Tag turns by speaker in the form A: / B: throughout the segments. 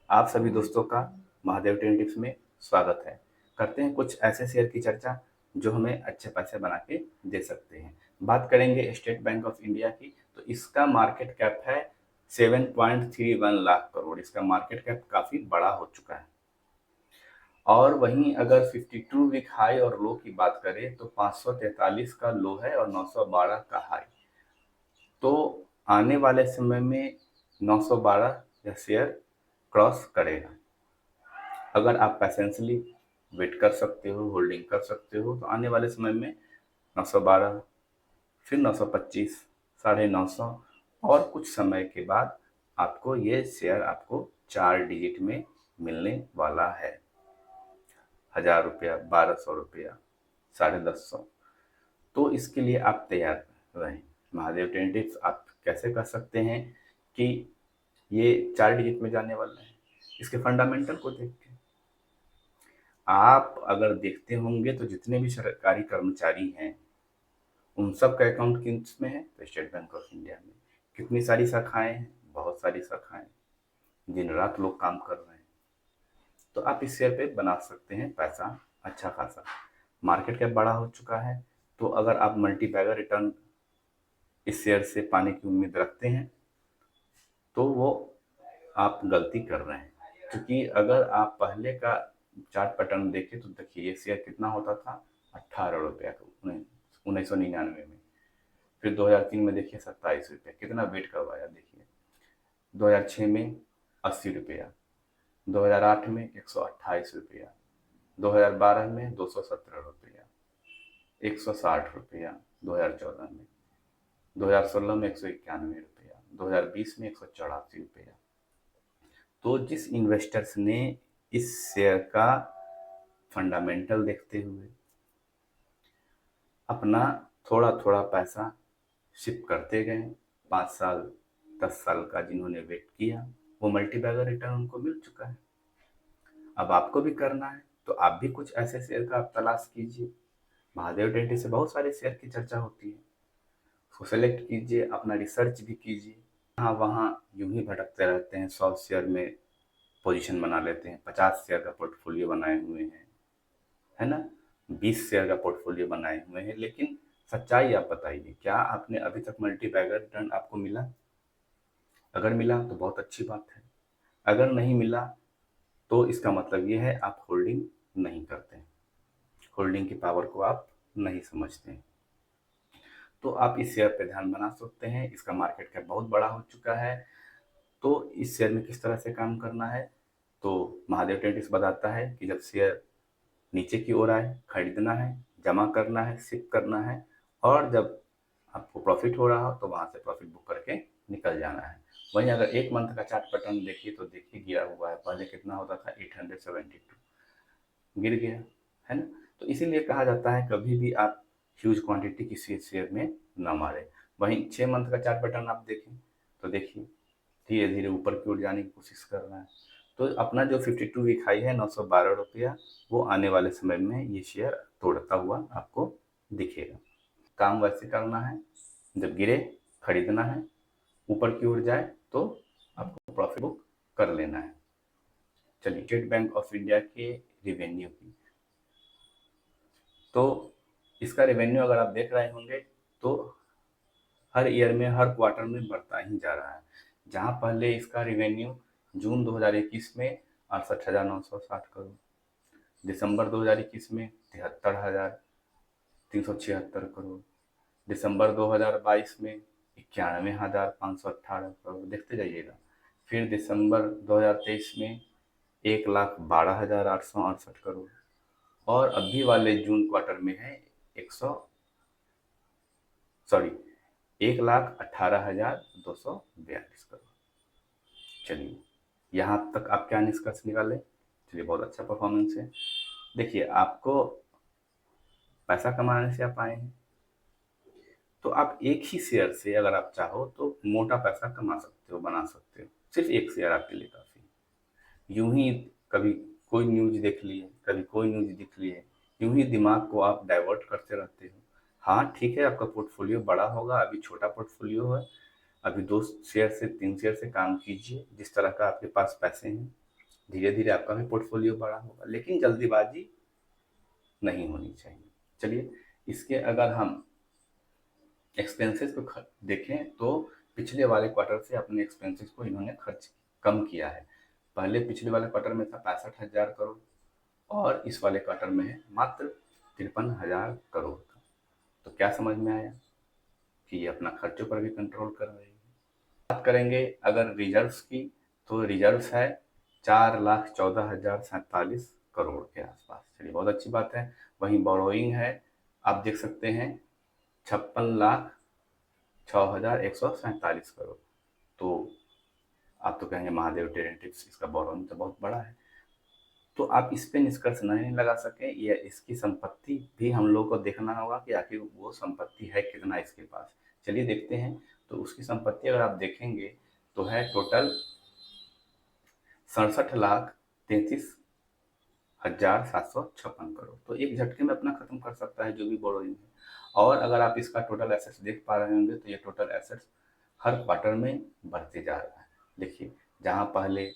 A: आप सभी दोस्तों का महादेव ट्रेडिंग टिप्स में स्वागत है। करते हैं कुछ ऐसे शेयर की चर्चा जो हमें अच्छे पैसे बना के दे सकते हैं। बात करेंगे स्टेट बैंक ऑफ इंडिया की, तो इसका मार्केट कैप है 7.31 लाख करोड़। इसका मार्केट कैप काफ़ी बड़ा हो चुका है। और वहीं अगर 52 वीक हाई और लो की बात करें तो 543 का लो है और 912 का हाई। तो आने वाले समय में 912 यह शेयर क्रॉस करेगा। अगर आप पैसेंसली वेट कर सकते हो, होल्डिंग कर सकते हो, तो आने वाले समय में 912, फिर 925, 950 और कुछ समय के बाद आपको ये शेयर आपको 4 डिजिट में मिलने वाला है। 1000 रुपया, 1200 रुपया, 1150। तो इसके लिए आप तैयार रहें। महादेव ट्रेडिंग आप कैसे कर सकते हैं कि ये 4 डिजिट में जाने वाला है, इसके फंडामेंटल को देख के। आप अगर देखते होंगे तो जितने भी सरकारी कर्मचारी हैं उन सब का अकाउंट किस में है? तो स्टेट बैंक ऑफ इंडिया में। कितनी सारी शाखाएं हैं? बहुत सारी शाखाएं। दिन रात लोग काम कर रहे हैं। तो आप इस शेयर पे बना सकते हैं पैसा अच्छा खासा। मार्केट कैप बड़ा हो चुका है, तो अगर आप मल्टी बैगर रिटर्न इस शेयर से पाने की उम्मीद रखते हैं तो वो आप गलती कर रहे हैं। क्योंकि अगर आप पहले का चार्ट पैटर्न देखें तो देखिए ये शेयर कितना होता था? 18 रुपया का 1999 में। फिर 2003 में देखिए 27 रुपये। कितना वेट करवाया देखिए। 2006 में 80 रुपया, 2008 में 128 रुपया, 2012 में 217 रुपया, 160 रुपया, 2014 में, 2016 में 191 रुपया, 2020 में 184 रुपया। तो जिस इन्वेस्टर्स ने इस शेयर का फंडामेंटल देखते हुए अपना थोड़ा थोड़ा पैसा शिफ्ट करते गए, 5 साल 10 साल का जिन्होंने वेट किया, वो मल्टी बैगर रिटर्न उनको मिल चुका है। अब आपको भी करना है तो आप भी कुछ ऐसे शेयर का आप तलाश कीजिए। महादेव डेटी से बहुत सारे शेयर की चर्चा होती है, उसको सेलेक्ट कीजिए, अपना रिसर्च भी कीजिए। हाँ, वहाँ यूं ही भटकते रहते हैं, 100 शेयर में पोजीशन बना लेते हैं, 50 शेयर का पोर्टफोलियो बनाए हुए हैं, है ना, 20 शेयर का पोर्टफोलियो बनाए हुए हैं। लेकिन सच्चाई आप बताइए, क्या आपने अभी तक मल्टी बैगर रिटर्न आपको मिला? अगर मिला तो बहुत अच्छी बात है। अगर नहीं मिला तो इसका मतलब ये है आप होल्डिंग नहीं करते हैं, होल्डिंग की पावर को आप नहीं समझते हैं। तो आप इस शेयर पे ध्यान बना सकते हैं। इसका मार्केट कैप बहुत बड़ा हो चुका है। तो इस शेयर में किस तरह से काम करना है, तो महादेव ट्रेडिंग्स बताता है कि जब शेयर नीचे की ओर आए खरीदना है, जमा करना है, शिफ्ट करना है, और जब आपको प्रॉफिट हो रहा हो तो वहां से प्रॉफिट बुक करके निकल जाना है। वहीं अगर 1 मंथ का चार्ट पैटर्न देखिए तो देखिए गिरा हुआ है। पहले कितना होता था? 872, गिर गया, है ना। तो इसीलिए कहा जाता है कभी भी आप ह्यूज क्वांटिटी किसी शेयर में ना मारे। वहीं 6 मंथ का चार्ट पैटर्न आप देखें तो देखिए धीरे धीरे ऊपर की ओर जाने की कोशिश कर रहा है। तो अपना जो 52 वीक हाई है 912 रुपया, वो आने वाले समय में ये शेयर तोड़ता हुआ आपको दिखेगा। काम वैसे करना है, जब गिरे खरीदना है, ऊपर की ओर जाए तो आपको प्रॉफिट बुक कर लेना है। चलिए, स्टेट बैंक ऑफ इंडिया के रिवेन्यू की, तो इसका रेवेन्यू अगर आप देख रहे होंगे तो हर ईयर में, हर क्वार्टर में बढ़ता ही जा रहा है। जहां पहले इसका रेवेन्यू जून 2021 में 68,960 करोड़, दिसंबर 2021 में 73,376 करोड़, दिसंबर 2022 में 91,518 करोड़, देखते जाइएगा। फिर दिसंबर 2023 में 1,12,868 करोड़, और अभी वाले जून क्वार्टर में है 1,18,242 करोड़। चलिए, यहाँ तक आप क्या निष्कर्ष निकाले? चलिए, बहुत अच्छा परफॉर्मेंस है। देखिए, आपको पैसा कमाने से आप आए हैं, तो आप एक ही शेयर से अगर आप चाहो तो मोटा पैसा कमा सकते हो, बना सकते हो। सिर्फ एक शेयर आपके लिए काफी है। यूं ही कभी कोई न्यूज देख लिए, कभी कोई न्यूज देख लिए, यूं ही दिमाग को आप डाइवर्ट करते रहते हो। हाँ ठीक है, आपका पोर्टफोलियो बड़ा होगा, अभी छोटा पोर्टफोलियो है। अभी 2 शेयर से 3 शेयर से काम कीजिए, जिस तरह का आपके पास पैसे हैं। धीरे धीरे आपका भी पोर्टफोलियो बड़ा होगा, लेकिन जल्दीबाजी नहीं होनी चाहिए। चलिए, इसके अगर हम एक्सपेंसेस को देखें तो पिछले वाले क्वार्टर से अपने एक्सपेंसेस को इन्होंने खर्च कम किया है। पहले पिछले वाले क्वार्टर में था 65,000 करोड़ और इस वाले क्वार्टर में है मात्र 53,000 करोड़ का। तो क्या समझ में आया कि ये अपना खर्चों पर भी कंट्रोल कर रही है। बात करेंगे अगर रिजर्व्स की, तो रिजर्व्स है 4,14,047 करोड़ के आसपास। चलिए, बहुत अच्छी बात है। वहीं बोरोइंग है, आप देख सकते हैं 56,06,147 करोड़। तो आप तो कहेंगे महादेव डेरिवेटिव्स इसका बोरोइंग तो बहुत बड़ा है, तो आप इस पे निष्कर्ष नहीं लगा सके। ये इसकी संपत्ति भी हम लोग को देखना होगा कि आखिर वो संपत्ति है कितना इसके पास। चलिए देखते हैं। तो उसकी संपत्ति अगर आप देखेंगे तो है टोटल 67,33,756 करोड़। तो एक झटके में अपना खत्म कर सकता है जो भी बोरोइंग है। और अगर आप इसका टोटल एसेट्स देख पा रहे होंगे तो ये टोटल एसेट्स हर क्वार्टर में बढ़ते जा रहा है। देखिए, जहाँ पहले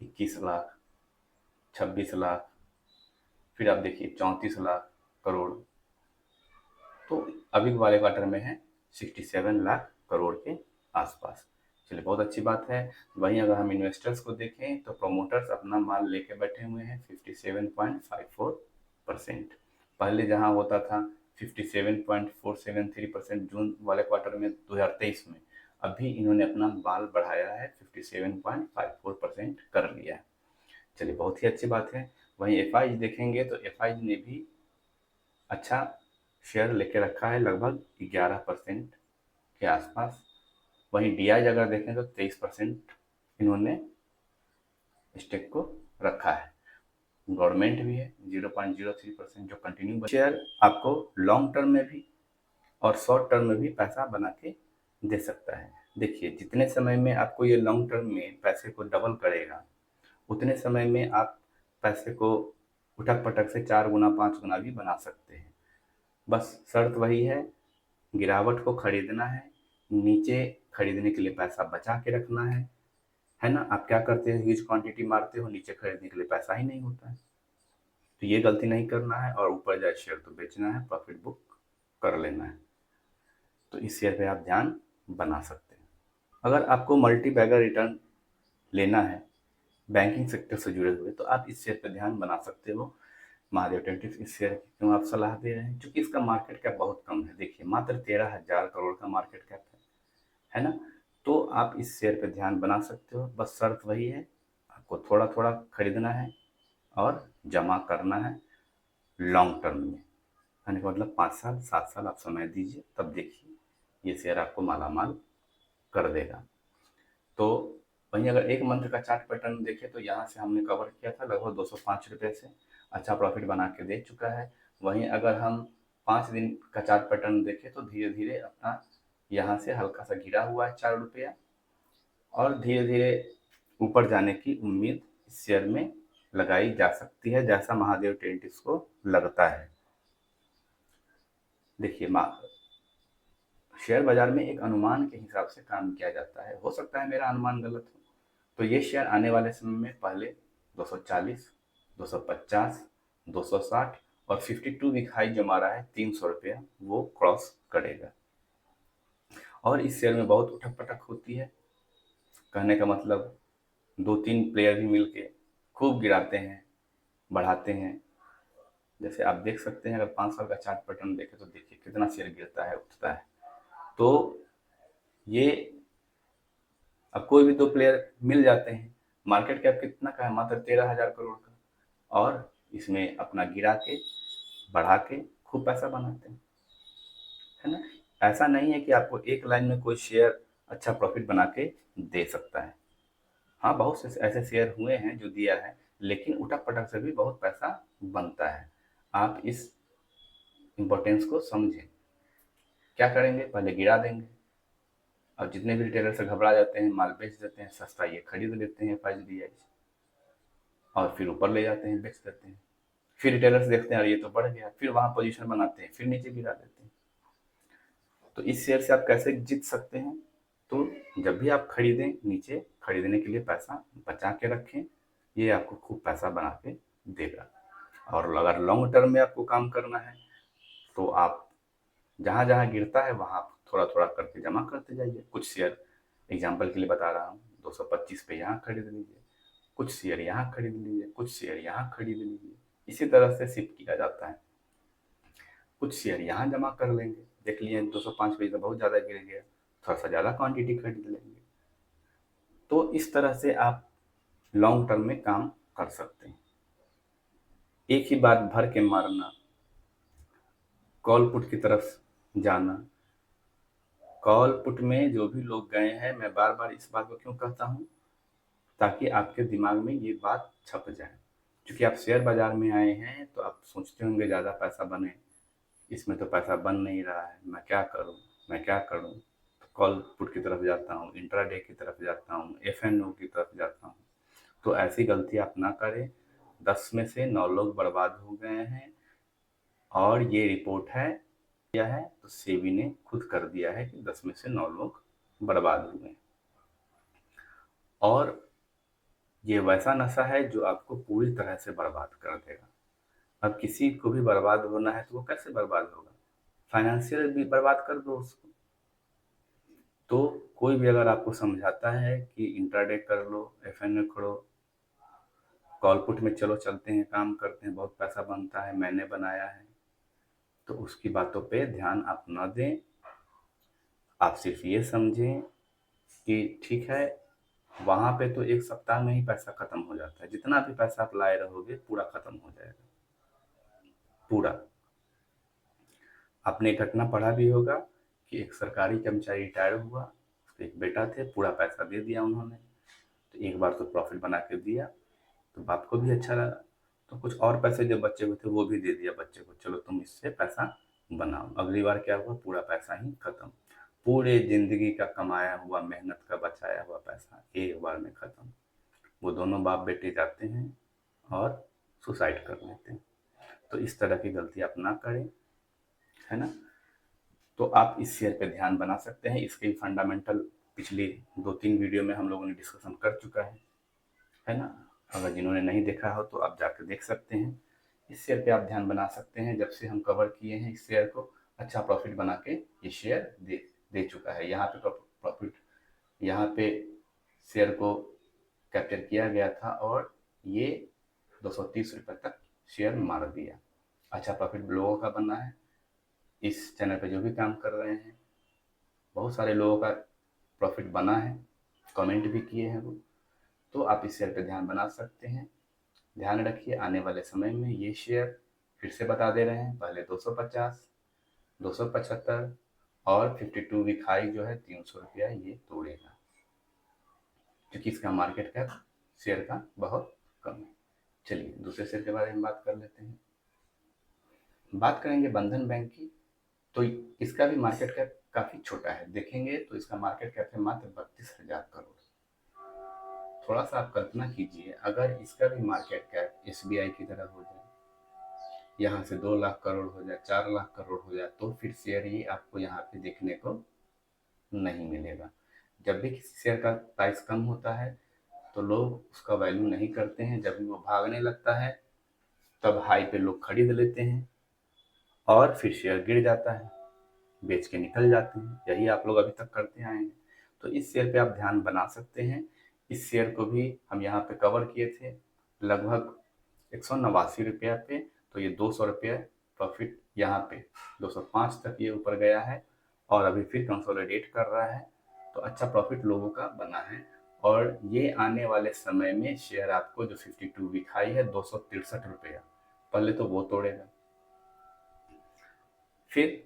A: 21 लाख, 26 लाख, फिर आप देखिए 34 लाख करोड़, तो अभी वाले क्वार्टर में है 67 लाख करोड़ के आसपास। चलिए, बहुत अच्छी बात है। वहीं अगर हम इन्वेस्टर्स को देखें तो प्रोमोटर्स अपना माल लेके बैठे हुए हैं 57.54%। पहले जहां होता था 57.473% जून वाले क्वार्टर में 2023 में, अभी इन्होंने अपना माल बढ़ाया है 57.54% कर लिया है। चलिए, बहुत ही अच्छी बात है। वहीं एफ देखेंगे तो एफ ने भी अच्छा शेयर लेके रखा है लगभग 11% के आसपास। वहीं डी अगर देखें तो 23% इन्होंने स्टेक को रखा है। गवर्नमेंट भी है 0.03% जो कंटिन्यू शेयर आपको लॉन्ग टर्म में भी और शॉर्ट टर्म में भी पैसा बना के दे सकता है। देखिए, जितने समय में आपको ये लॉन्ग टर्म में पैसे को डबल करेगा, उतने समय में आप पैसे को उठक पटक से 4 गुना 5 गुना भी बना सकते हैं। बस शर्त वही है, गिरावट को खरीदना है, नीचे खरीदने के लिए पैसा बचा के रखना है ना। आप क्या करते हो, ह्यूज क्वांटिटी मारते हो, नीचे खरीदने के लिए पैसा ही नहीं होता है। तो ये गलती नहीं करना है और ऊपर जाए शेयर तो बेचना है, प्रॉफिट बुक कर लेना है। तो इस शेयर पे आप ध्यान बना सकते हैं। अगर आपको मल्टी बैगर रिटर्न लेना है बैंकिंग सेक्टर से जुड़े हुए, तो आप इस शेयर पे ध्यान बना सकते हो। महादेव डेंटिस्ट इस शेयर की क्यों आप सलाह दे रहे हैं, क्योंकि इसका मार्केट कैप बहुत कम है। देखिए, मात्र 13,000 करोड़ का मार्केट कैप है ना। तो आप इस शेयर पे ध्यान बना सकते हो। बस शर्त वही है, आपको थोड़ा थोड़ा खरीदना है और जमा करना है लॉन्ग टर्म में। यानी कि मतलब 5 साल 7 साल आप समय दीजिए, तब देखिए ये शेयर आपको मालामाल कर देगा। तो वहीं अगर एक मंथ का चार्ट पैटर्न देखें तो यहाँ से हमने कवर किया था लगभग 205 रुपये से अच्छा प्रॉफिट बना के दे चुका है। वहीं अगर हम 5 दिन का चार्ट पैटर्न देखें तो धीरे धीरे अपना यहाँ से हल्का सा गिरा हुआ है 4 रुपया, और धीरे धीरे ऊपर जाने की उम्मीद इस शेयर में लगाई जा सकती है, जैसा महादेव डेंटिस्ट को लगता है। देखिए, शेयर बाजार में एक अनुमान के हिसाब से काम किया जाता है। हो सकता है मेरा अनुमान गलत हो, तो ये शेयर आने वाले समय में पहले 240, 250, 260 और 52 वीक हाई जो मारा है 300 रुपया, वो क्रॉस करेगा। और इस शेयर में बहुत उठक पटक होती है। कहने का मतलब 2-3 प्लेयर ही मिलके खूब गिराते हैं, बढ़ाते हैं। जैसे आप देख सकते हैं, अगर 5 साल का चार्ट पैटर्न देखें तो देखिए कितना शेयर गिरता है, उठता है। तो ये अब कोई भी 2 प्लेयर मिल जाते हैं। मार्केट कैप कितना का है, मात्र 13,000 करोड़ का, और इसमें अपना गिरा के बढ़ा के खूब पैसा बनाते हैं, है ना। ऐसा नहीं है कि आपको एक लाइन में कोई शेयर अच्छा प्रॉफिट बना के दे सकता है। हाँ, बहुत से ऐसे शेयर हुए हैं जो दिया है, लेकिन उठक पटक से भी बहुत पैसा बनता है। आप इस इम्पोर्टेंस को समझें। क्या करेंगे, पहले गिरा देंगे। अब जितने भी रिटेलर से घबरा जाते हैं, माल बेच देते हैं, सस्ता ये खरीद लेते हैं FIDI, और फिर ऊपर ले जाते हैं, बेच देते हैं। फिर रिटेलर्स देखते हैं अरे ये तो बढ़ गया, फिर वहां पोजीशन बनाते हैं, फिर नीचे गिरा देते हैं। तो इस शेयर से आप कैसे जीत सकते हैं, तो जब भी आप खरीदें, नीचे खरीदने के लिए पैसा बचा के रखें, ये आपको खूब पैसा बना के देगा। और अगर लॉन्ग टर्म में आपको काम करना है तो आप जहाँ जहाँ गिरता है वहाँ आप थोड़ा थोड़ा करके जमा करते जाइए। कुछ शेयर एग्जाम्पल के लिए बता रहा हूँ, 225 पे यहाँ खरीद लीजिए, कुछ शेयर यहाँ खरीद लीजिए, कुछ शेयर यहाँ खरीद लीजिए। इसी तरह से शिफ्ट किया जाता है। कुछ शेयर यहाँ जमा कर लेंगे, देख लिए 205 पे तो बहुत ज़्यादा गिर गया, थोड़ा सा ज़्यादा क्वांटिटी खरीद लेंगे। तो इस तरह से आप लॉन्ग टर्म में काम कर सकते हैं। एक ही बात भर के मारना, कॉल पुट की तरफ जाना। कॉल पुट में जो भी लोग गए हैं, मैं बार बार इस बात को क्यों कहता हूँ, ताकि आपके दिमाग में ये बात छप जाए। क्योंकि आप शेयर बाजार में आए हैं तो आप सोचते होंगे ज़्यादा पैसा बने, इसमें तो पैसा बन नहीं रहा है, मैं क्या करूँ, मैं क्या करूँ। तो कॉल पुट की तरफ जाता हूँ, इंट्राडे की तरफ जाता हूँ, एफएनओ की तरफ जाता हूँ। तो ऐसी गलती आप ना करें। 10 में से 9 लोग बर्बाद हो गए हैं, और ये रिपोर्ट है किया है तो सेबी ने खुद कर दिया है कि 10 में से 9 लोग बर्बाद हुए हैं। और ये वैसा नशा है जो आपको पूरी तरह से बर्बाद कर देगा। अब किसी को भी बर्बाद होना है तो वो कैसे बर्बाद होगा, फाइनेंशियल भी बर्बाद कर दो उसको। तो कोई भी अगर आपको समझाता है कि इंट्राडे कर लो, एफएनओ करो, कॉल पुट में चलो चलते हैं, काम करते हैं, बहुत पैसा बनता है, मैंने बनाया है, तो उसकी बातों पे ध्यान आप न दें। आप सिर्फ ये समझें कि ठीक है, वहाँ पे तो एक सप्ताह में ही पैसा खत्म हो जाता है, जितना भी पैसा आप लाए रहोगे पूरा खत्म हो जाएगा पूरा। आपने एक घटना पढ़ा भी होगा कि एक सरकारी कर्मचारी रिटायर हुआ, उसके एक बेटा थे, पूरा पैसा दे दिया उन्होंने। तो एक बार तो प्रॉफिट बना के दिया, तो बाप को भी अच्छा लगा, तो कुछ और पैसे जो बच्चे हुए थे वो भी दे दिया बच्चे को, चलो तुम इससे पैसा बनाओ। अगली बार क्या हुआ, पूरा पैसा ही खत्म। पूरे जिंदगी का कमाया हुआ, मेहनत का बचाया हुआ पैसा एक बार में खत्म। वो दोनों बाप बेटे जाते हैं और सुसाइड कर लेते हैं। तो इस तरह की गलती आप ना करें, है ना। तो आप इस शेयर पे ध्यान बना सकते हैं। इसके फंडामेंटल पिछली 2-3 वीडियो में हम लोगों ने डिस्कशन कर चुका है ना। अगर जिन्होंने नहीं देखा हो तो आप जाकर देख सकते हैं। इस शेयर पे आप ध्यान बना सकते हैं। जब से हम कवर किए हैं इस शेयर को, अच्छा प्रॉफिट बना के ये शेयर दे चुका है। यहाँ पे प्रॉफिट, यहाँ पे शेयर को कैप्चर किया गया था और ये 230 रुपये तक शेयर मार दिया। अच्छा प्रॉफिट लोगों का बना है। इस चैनल पे जो भी काम कर रहे हैं, बहुत सारे लोगों का प्रॉफिट बना है, कमेंट भी किए हैं वो। तो आप इस शेयर पे ध्यान बना सकते हैं। ध्यान रखिए, आने वाले समय में ये शेयर फिर से बता दे रहे हैं, पहले 250, 275 और 52 वीक हाई जो है 300 रुपया ये तोड़ेगा, क्योंकि इसका मार्केट कैप शेयर का बहुत कम है। चलिए दूसरे शेयर के बारे में बात कर लेते हैं। बात करेंगे बंधन बैंक की। तो इसका भी मार्केट कैप काफी छोटा है। देखेंगे तो इसका मार्केट कैप है मात्र 32,000 करोड़। थोड़ा सा आप कल्पना कीजिए, अगर इसका भी मार्केट कैप एसबीआई की तरह हो जाए, यहाँ से 2 लाख करोड़ हो जाए, 4 लाख करोड़ हो जाए, तो फिर शेयर ही आपको यहाँ पे देखने को नहीं मिलेगा। जब भी किसी शेयर का प्राइस कम होता है तो लोग उसका वैल्यू नहीं करते हैं। जब भी वो भागने लगता है तब हाई पे लोग खरीद लेते हैं और फिर शेयर गिर जाता है, बेच के निकल जाते हैं। यही आप लोग अभी तक करते आए हैं। तो इस शेयर पे आप ध्यान बना सकते हैं। इस शेयर को भी हम यहाँ पे कवर किए थे लगभग 189 रुपया पे। तो ये 200 रुपये प्रॉफिट यहाँ पे 205 तक ये ऊपर गया है और अभी फिर कंसोलिडेट कर रहा है। तो अच्छा प्रॉफिट लोगों का बना है। और ये आने वाले समय में शेयर आपको जो 52 वीक हाई है 263 रुपया, पहले तो वो तोड़ेगा, फिर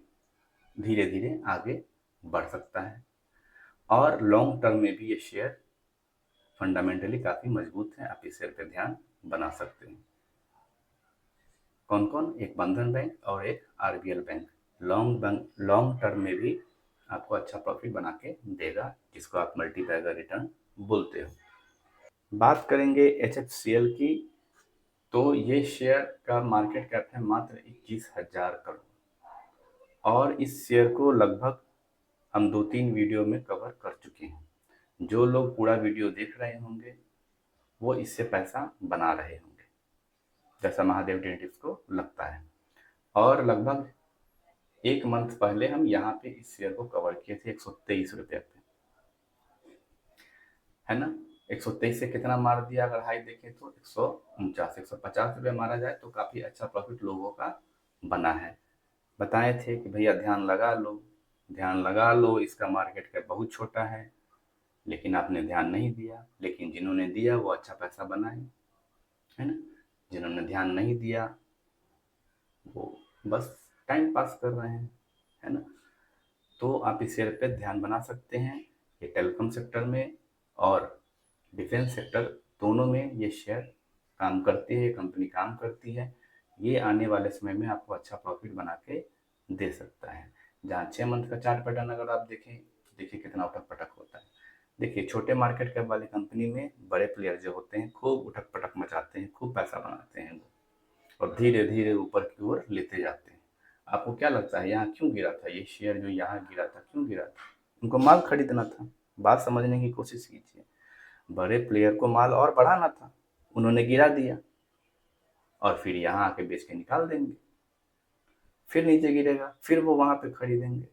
A: धीरे धीरे आगे बढ़ सकता है। और लॉन्ग टर्म में भी ये शेयर फंडामेंटली काफ़ी मजबूत है। आप इस शेयर पे ध्यान बना सकते हैं। कौन कौन, एक बंधन बैंक और एक आरबीएल बैंक। लॉन्ग टर्म में भी आपको अच्छा प्रॉफिट बना के देगा, जिसको आप मल्टीबैगर रिटर्न बोलते हो। बात करेंगे एचएफसीएल की। तो ये शेयर का मार्केट कैप है मात्र 21,000 करोड़ और इस शेयर को लगभग हम 2-3 वीडियो में कवर कर चुके हैं। जो लोग पूरा वीडियो देख रहे होंगे वो इससे पैसा बना रहे होंगे, जैसा महादेव डेंटिस्ट को लगता है। और लगभग 1 मंथ पहले हम यहाँ पे इस शेयर को कवर किए थे 123 रुपये पे, है ना। 123 से कितना मार दिया, अगर हाई देखें तो 149, 150 रुपये मारा जाए तो काफ़ी अच्छा प्रॉफिट लोगों का बना है। बताए थे कि भैया ध्यान लगा लो, ध्यान लगा लो, इसका मार्केट कैप बहुत छोटा है, लेकिन आपने ध्यान नहीं दिया। लेकिन जिन्होंने दिया वो अच्छा पैसा बनाए, है ना। जिन्होंने ध्यान नहीं दिया वो बस टाइम पास कर रहे हैं, है ना। तो आप इस शेयर पे ध्यान बना सकते हैं। ये टेलीकॉम सेक्टर में और डिफेंस सेक्टर दोनों में ये शेयर काम करती है, कंपनी काम करती है। ये आने वाले समय में आपको अच्छा प्रॉफिट बना के दे सकता है। जहाँ 6 मंथ का चार्ट पैटर्न अगर आप देखें, देखिए कितना उठक पटक होता है। देखिए छोटे मार्केट कैप वाली कंपनी में बड़े प्लेयर जो होते हैं खूब उठक पटक मचाते हैं, खूब पैसा बनाते हैं और धीरे धीरे ऊपर की ओर लेते जाते हैं। आपको क्या लगता है यहाँ क्यों गिरा था ये शेयर, जो यहाँ गिरा था क्यों गिरा था? उनको माल खरीदना था। बात समझने की कोशिश कीजिए। बड़े प्लेयर को माल और बढ़ाना था, उन्होंने गिरा दिया और फिर यहाँ आके बेच के निकाल देंगे, फिर नीचे गिरेगा, फिर वो वहां पे खरीदेंगे।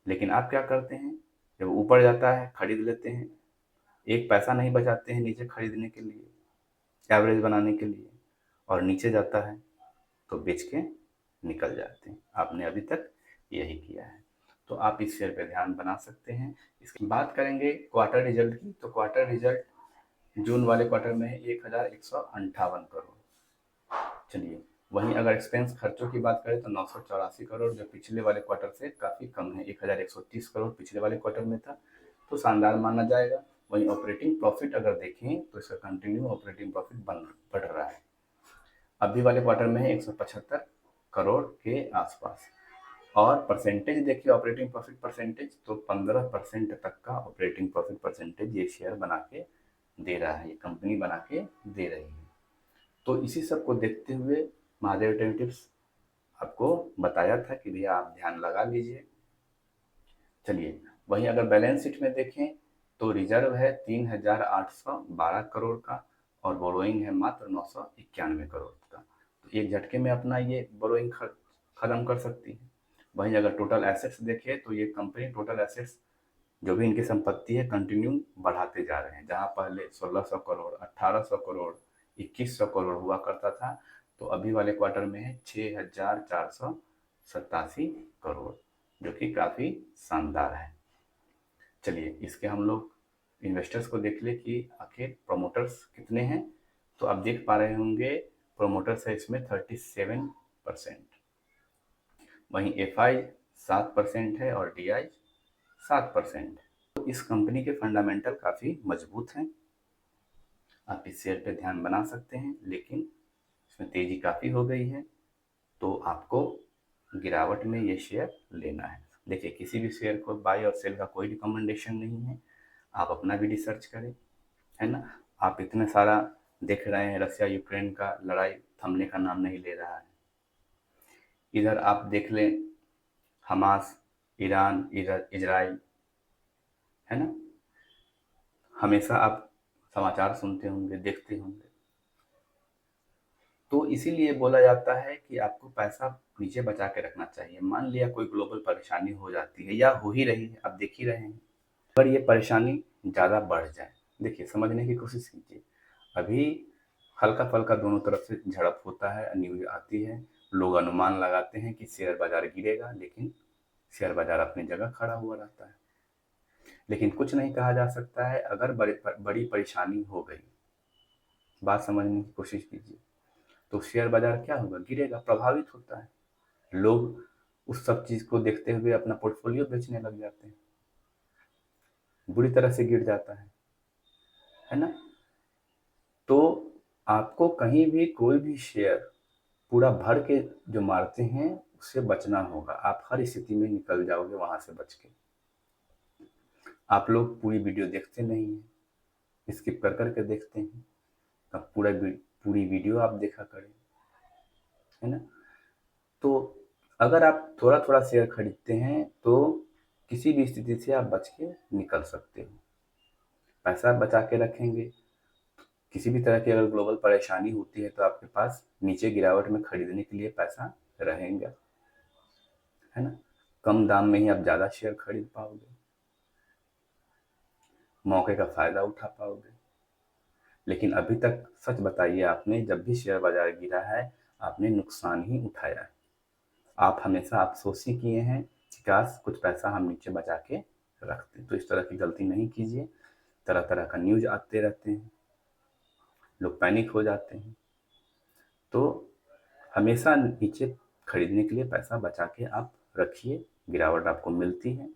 A: लेकिन आप क्या करते हैं, जब ऊपर जाता है खरीद लेते हैं, एक पैसा नहीं बचाते हैं नीचे खरीदने के लिए, एवरेज बनाने के लिए, और नीचे जाता है तो बेच के निकल जाते हैं। आपने अभी तक यही किया है। तो आप इस शेयर पे ध्यान बना सकते हैं। इसकी बात करेंगे क्वार्टर रिजल्ट की, तो क्वार्टर रिजल्ट जून वाले क्वार्टर में है 1158 करोड़। चलिए, वहीं अगर एक्सपेंस खर्चों की बात करें तो 984 करोड़, जो पिछले वाले क्वार्टर से काफ़ी कम है। 1130 करोड़ पिछले वाले क्वार्टर में था, तो शानदार माना जाएगा। वहीं ऑपरेटिंग प्रॉफिट अगर देखें तो इसका कंटिन्यू ऑपरेटिंग प्रॉफिट बढ़ रहा है। अभी वाले क्वार्टर में है 175 करोड़ के आसपास। और परसेंटेज देखिए ऑपरेटिंग प्रॉफिट परसेंटेज, तो 15% तक का ऑपरेटिंग प्रॉफिट परसेंटेज ये शेयर बना के दे रहा है, ये कंपनी बना के दे रही है। तो इसी सब को देखते हुए महादेव टिप्स आपको बताया था कि भैया आप ध्यान लगा लीजिए। चलिए, वहीं अगर बैलेंस शीट में देखें तो रिजर्व है 3812 करोड़ का और बोरोइंग है मात्र 991 करोड़ का। तो एक झटके में अपना ये बोरोइंग खत्म कर सकती है। वहीं अगर टोटल एसेट्स देखें तो ये कंपनी टोटल एसेट्स जो भी इनकी संपत्ति है कंटिन्यू बढ़ाते जा रहे हैं। जहां पहले 1600 करोड़, 1800 करोड़, 2100 करोड़ हुआ करता था, तो अभी वाले क्वार्टर में है 6487 करोड़, जो कि काफ़ी शानदार है। चलिए, इसके हम लोग इन्वेस्टर्स को देख ले कि आखिर प्रोमोटर्स कितने हैं। तो आप देख पा रहे होंगे प्रोमोटर्स है इसमें 37%, वहीं एफआई 7% है और डीआई 7%। तो इस कंपनी के फंडामेंटल काफ़ी मजबूत हैं। आप इस शेयर पे ध्यान बना सकते हैं, लेकिन इसमें तेज़ी काफ़ी हो गई है, तो आपको गिरावट में ये शेयर लेना है। देखिए, किसी भी शेयर को बाय और सेल का कोई रिकमेंडेशन नहीं है, आप अपना भी रिसर्च करें, है ना। आप इतने सारा देख रहे हैं, रसिया यूक्रेन का लड़ाई थमने का नाम नहीं ले रहा है। इधर आप देख लें हमास, ईरान, इधर इजराइल, है ना। हमेशा आप समाचार सुनते होंगे, देखते होंगे। तो इसीलिए बोला जाता है कि आपको पैसा नीचे बचा के रखना चाहिए। मान लिया कोई ग्लोबल परेशानी हो जाती है या हो ही रही है, आप देख ही रहे हैं। अगर ये परेशानी ज़्यादा बढ़ जाए, देखिए समझने की कोशिश कीजिए। अभी हल्का फल्का दोनों तरफ से झड़प होता है, न्यूज आती है, लोग अनुमान लगाते हैं कि शेयर बाजार गिरेगा, लेकिन शेयर बाजार अपनी जगह खड़ा हुआ रहता है। लेकिन कुछ नहीं कहा जा सकता है। अगर बड़ी परेशानी हो गई, बात समझने की कोशिश कीजिए, तो शेयर बाजार क्या होगा, गिरेगा, प्रभावित होता है। लोग उस सब चीज को देखते हुए अपना पोर्टफोलियो बेचने लग जाते हैं, बुरी तरह से गिर जाता है ना। तो आपको कहीं भी कोई भी शेयर पूरा भर के जो मारते हैं उससे बचना होगा। आप हर स्थिति में निकल जाओगे वहां से बच के। आप लोग पूरी वीडियो देखते नहीं हैं, स्किप कर करके देखते हैं। अब पूरी वीडियो आप देखा करें, है ना। तो अगर आप थोड़ा थोड़ा शेयर खरीदते हैं तो किसी भी स्थिति से आप बच के निकल सकते हो। पैसा बचा के रखेंगे किसी भी तरह की अगर ग्लोबल परेशानी होती है तो आपके पास नीचे गिरावट में खरीदने के लिए पैसा रहेगा, है ना। कम दाम में ही आप ज़्यादा शेयर खरीद पाओगे, मौके का फ़ायदा उठा पाओगे। लेकिन अभी तक सच बताइए, आपने जब भी शेयर बाजार गिरा है, आपने नुकसान ही उठाया है। आप हमेशा अफ़सोस ही किए हैं कि काश कुछ पैसा हम नीचे बचा के रखते। तो इस तरह की गलती नहीं कीजिए। तरह-तरह का न्यूज़ आते रहते हैं, लोग पैनिक हो जाते हैं। तो हमेशा नीचे खरीदने के लिए पैसा बचा के आप रखिए। गिरावट आपको मिलती है,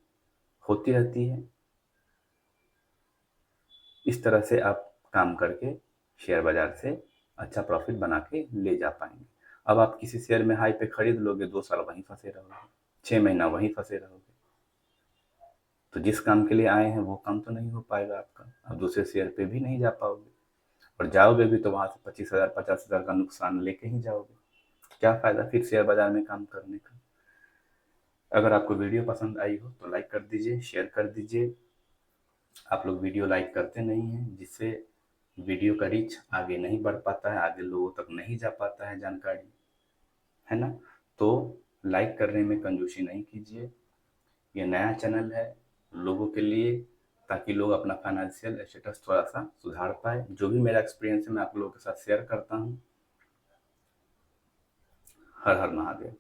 A: होती रहती है। इस तरह से आप काम करके शेयर बाजार से अच्छा प्रॉफिट बना के ले जा पाएंगे। अब आप किसी शेयर में हाई पे खरीद लोगे, 2 साल वहीं फंसे रहोगे, 6 महीना वहीं फंसे रहोगे, तो जिस काम के लिए आए हैं वो काम तो नहीं हो पाएगा आपका। अब दूसरे शेयर पे भी नहीं जा पाओगे, और जाओगे भी तो वहां से 25,000 50,000 का नुकसान लेके ही जाओगे। क्या फायदा फिर शेयर बाजार में काम करने का। अगर आपको वीडियो पसंद आई हो तो लाइक कर दीजिए, शेयर कर दीजिए। आप लोग वीडियो लाइक करते नहीं हैं, जिससे वीडियो का रीच आगे नहीं बढ़ पाता है, आगे लोगों तक नहीं जा पाता है जानकारी, है ना। तो लाइक करने में कंजूसी नहीं कीजिए। ये नया चैनल है लोगों के लिए, ताकि लोग अपना फाइनेंशियल स्टेटस थोड़ा सा सुधार पाए। जो भी मेरा एक्सपीरियंस है मैं आप लोगों के साथ शेयर करता हूँ। हर हर महादेव।